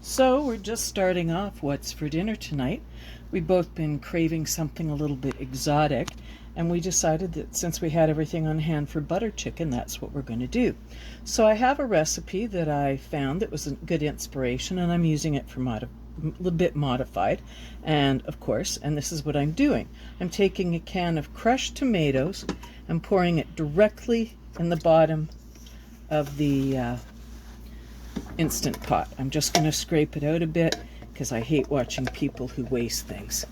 So we're just starting off what's for dinner tonight. We've both been craving something a little bit exotic, and we decided that since we had everything on hand for butter chicken, that's what we're going to do. So I have a recipe that I found that was a good inspiration, and I'm using it for a little bit modified. And of course, and this is what I'm doing. I'm taking a can of crushed tomatoes and pouring it directly in the bottom of the Instant Pot. I'm just going to scrape it out a bit because I hate watching people who waste things.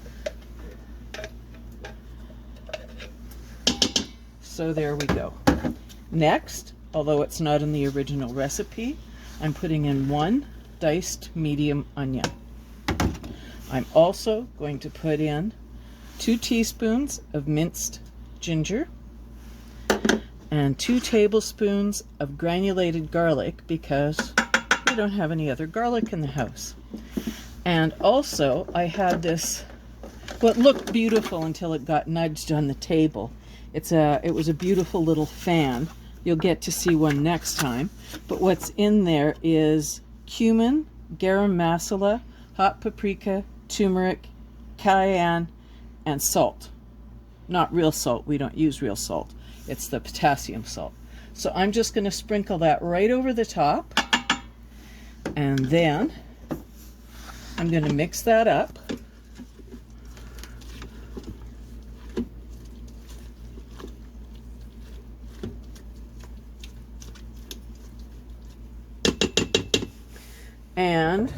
So there we go. Next, although it's not in the original recipe, I'm putting in 1 diced medium onion. I'm also going to put in 2 teaspoons of minced ginger and 2 tablespoons of granulated garlic because we don't have any other garlic in the house. And also I had this, what looked beautiful until it got nudged on the table. It was a beautiful little fan. You'll get to see one next time. But what's in there is cumin, garam masala, hot paprika, turmeric, cayenne, and salt. Not real salt. We don't use real salt. It's the potassium salt. So I'm just going to sprinkle that right over the top. And then I'm going to mix that up. And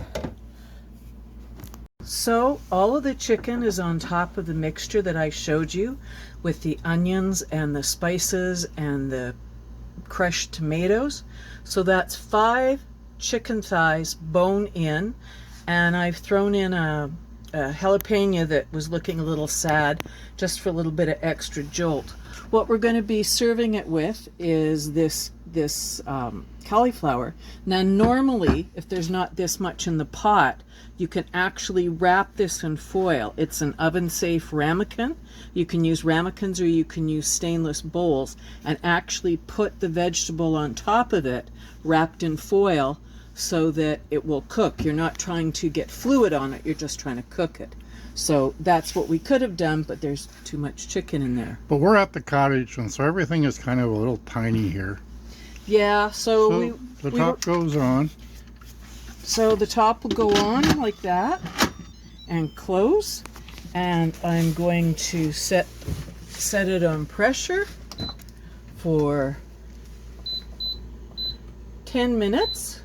so all of the chicken is on top of the mixture that I showed you with the onions and the spices and the crushed tomatoes. So that's 5 chicken thighs bone in, and I've thrown in a jalapeno that was looking a little sad just for a little bit of extra jolt. What we're going to be serving it with is this cauliflower. Now normally, if there's not this much in the pot, you can actually wrap this in foil. It's an oven-safe ramekin. You can use ramekins or you can use stainless bowls and actually put the vegetable on top of it, wrapped in foil, so that it will cook. You're not trying to get fluid on it, you're just trying to cook it. So that's what we could have done, but there's too much chicken in there. But we're at the cottage, and so everything is kind of a little tiny here. Yeah, so the top goes on. So the top will go on like that and close. And I'm going to set it on pressure for 10 minutes.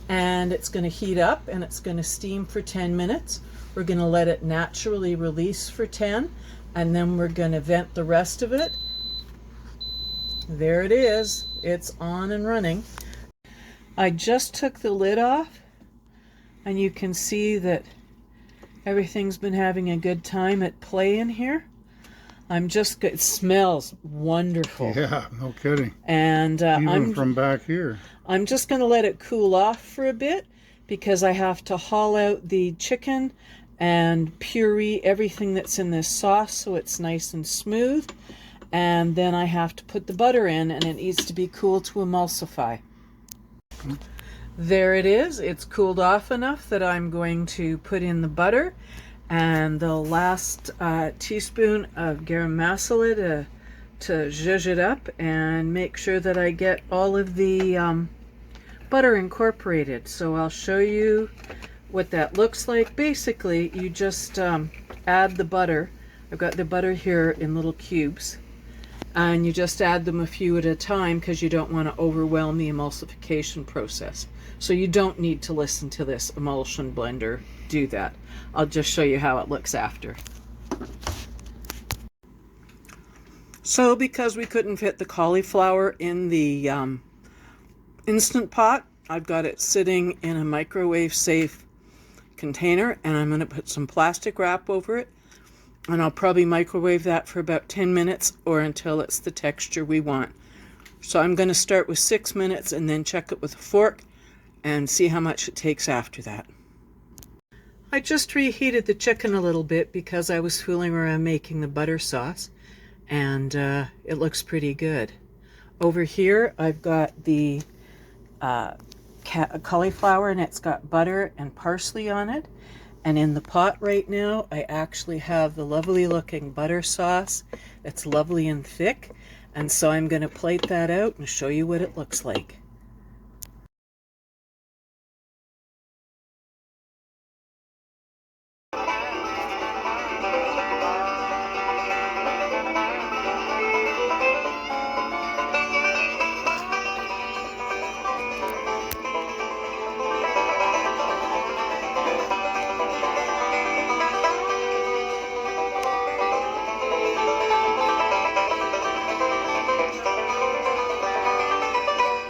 And it's going to heat up and it's going to steam for 10 minutes. We're going to let it naturally release for 10, and then we're going to vent the rest of it. There it is. It's on and running. I just took the lid off, and you can see that everything's been having a good time at play in here. It smells wonderful. Yeah, no kidding. And even from back here. I'm just going to let it cool off for a bit because I have to haul out the chicken and puree everything that's in this sauce so it's nice and smooth. And then I have to put the butter in, and it needs to be cool to emulsify. There it is. It's cooled off enough that I'm going to put in the butter and the last teaspoon of Garam Masala to zhuzh it up and make sure that I get all of the butter incorporated. So I'll show you what that looks like. Basically, you just add the butter. I've got the butter here in little cubes, and you just add them a few at a time because you don't want to overwhelm the emulsification process. So you don't need to listen to this emulsion blender do that. I'll just show you how it looks after. So because we couldn't fit the cauliflower in the Instant Pot, I've got it sitting in a microwave safe container, and I'm going to put some plastic wrap over it, and I'll probably microwave that for about 10 minutes or until it's the texture we want. So I'm going to start with 6 minutes and then check it with a fork and see how much it takes after that. I just reheated the chicken a little bit because I was fooling around making the butter sauce, and it looks pretty good. Over here I've got the cauliflower, and it's got butter and parsley on it. And in the pot right now, I actually have the lovely looking butter sauce. It's lovely and thick. And so I'm going to plate that out and show you what it looks like.